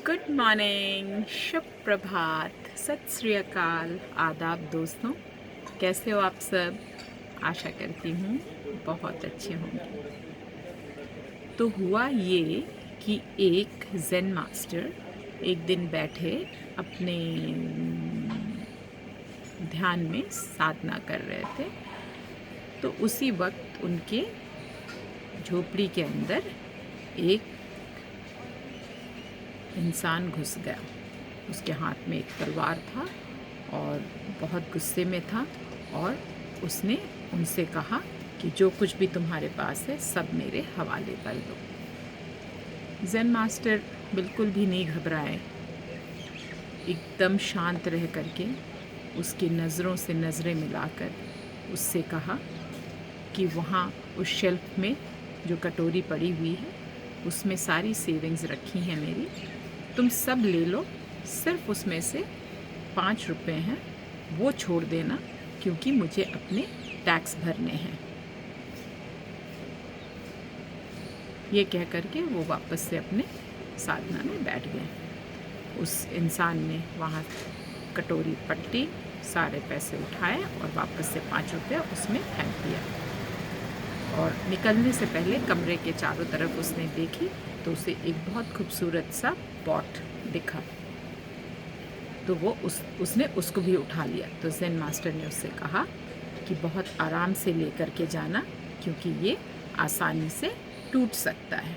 Good morning, शुभ प्रभात, सत श्री अकाल, आदाब दोस्तों। कैसे हो आप सब? आशा करती हूँ बहुत अच्छे होंगे। तो हुआ ये कि एक ज़ेन मास्टर एक दिन बैठे अपने ध्यान में साधना कर रहे थे। तो उसी वक्त उनके झोपड़ी के अंदर एक इंसान घुस गया। उसके हाथ में एक तलवार था और बहुत गुस्से में था, और उसने उनसे कहा कि जो कुछ भी तुम्हारे पास है सब मेरे हवाले कर दो। ज़ेन मास्टर बिल्कुल भी नहीं घबराए, एकदम शांत रह करके उसकी नज़रों से नज़रें मिलाकर उससे कहा कि वहाँ उस शेल्फ में जो कटोरी पड़ी हुई है उसमें सारी सेविंग्स रखी हैं मेरी, तुम सब ले लो, सिर्फ उसमें से 5 रुपए हैं वो छोड़ देना, क्योंकि मुझे अपने टैक्स भरने हैं। ये कह करके वो वापस से अपने साधना में बैठ गए। उस इंसान ने वहाँ कटोरी पट्टी, सारे पैसे उठाए और वापस से 5 रुपया उसमें फेंक दिया। और निकलने से पहले कमरे के चारों तरफ उसने देखी तो उसे एक बहुत खूबसूरत सा पॉट दिखा, तो वो उसने उसको भी उठा लिया। तो ज़ेन मास्टर ने उससे कहा कि बहुत आराम से लेकर के जाना, क्योंकि ये आसानी से टूट सकता है।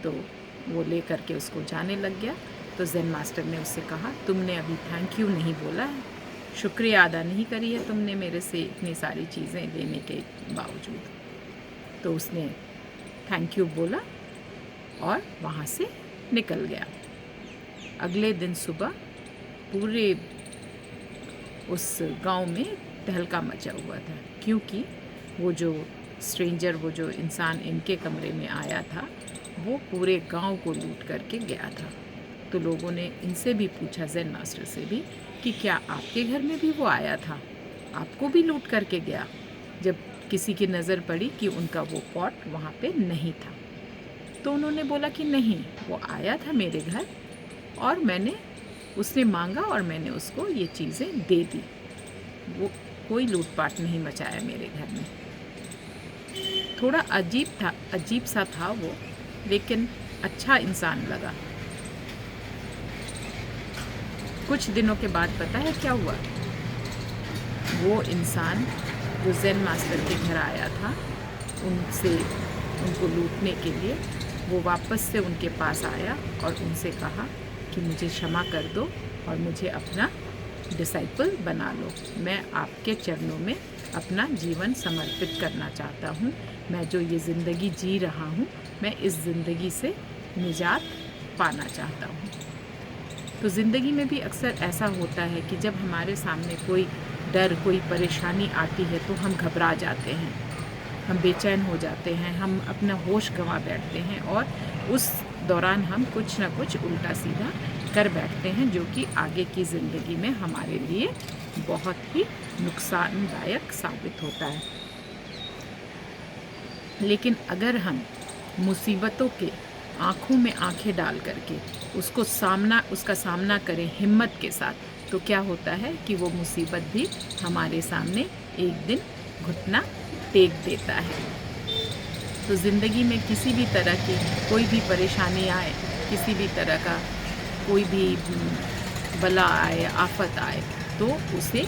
तो वो लेकर के उसको जाने लग गया। तो ज़ेन मास्टर ने उससे कहा, तुमने अभी थैंक यू नहीं बोला है, शुक्रिया अदा नहीं करी है तुमने मेरे से इतनी सारी चीज़ें लेने के बावजूद। तो उसने थैंक यू बोला और वहाँ से निकल गया। अगले दिन सुबह पूरे उस गांव में तहलका मचा हुआ था, क्योंकि वो जो स्ट्रेंजर, वो जो इंसान इनके कमरे में आया था, वो पूरे गांव को लूट करके गया था। तो लोगों ने इनसे भी पूछा, ज़ेन मास्टर से भी, कि क्या आपके घर में भी वो आया था, आपको भी लूट करके गया? जब किसी की नज़र पड़ी कि उनका वो पॉट वहाँ पे नहीं था, तो उन्होंने बोला कि नहीं, वो आया था मेरे घर और उसने मांगा और मैंने उसको ये चीज़ें दे दी। वो कोई लूटपाट नहीं मचाया मेरे घर में। थोड़ा अजीब सा था वो, लेकिन अच्छा इंसान लगा। कुछ दिनों के बाद पता है क्या हुआ? वो इंसान जो ज़ेन मास्टर के घर आया था उनको लूटने के लिए, वो वापस से उनके पास आया और उनसे कहा कि मुझे क्षमा कर दो और मुझे अपना डिसाइपल बना लो। मैं आपके चरणों में अपना जीवन समर्पित करना चाहता हूँ। मैं जो ये ज़िंदगी जी रहा हूँ, मैं इस ज़िंदगी से निजात पाना चाहता हूँ। तो ज़िंदगी में भी अक्सर ऐसा होता है कि जब हमारे सामने कोई डर, कोई परेशानी आती है तो हम घबरा जाते हैं, हम बेचैन हो जाते हैं, हम अपना होश गंवा बैठते हैं और उस दौरान हम कुछ ना कुछ उल्टा सीधा कर बैठते हैं, जो कि आगे की ज़िंदगी में हमारे लिए बहुत ही नुकसानदायक साबित होता है। लेकिन अगर हम मुसीबतों के आँखों में आँखें डाल करके उसका सामना करें हिम्मत के साथ, तो क्या होता है कि वो मुसीबत भी हमारे सामने एक दिन घुटना टेक देता है। तो ज़िंदगी में किसी भी तरह की कोई भी परेशानी आए, किसी भी तरह का कोई भी बला आए, आफत आए, तो उसे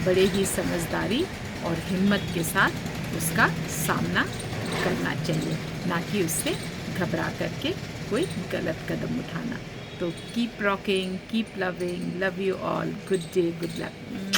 बड़े ही समझदारी और हिम्मत के साथ उसका सामना करना चाहिए, ना कि उससे घबरा करके कोई गलत कदम उठाना। तो keep rocking, keep loving, love you all, good day, good luck.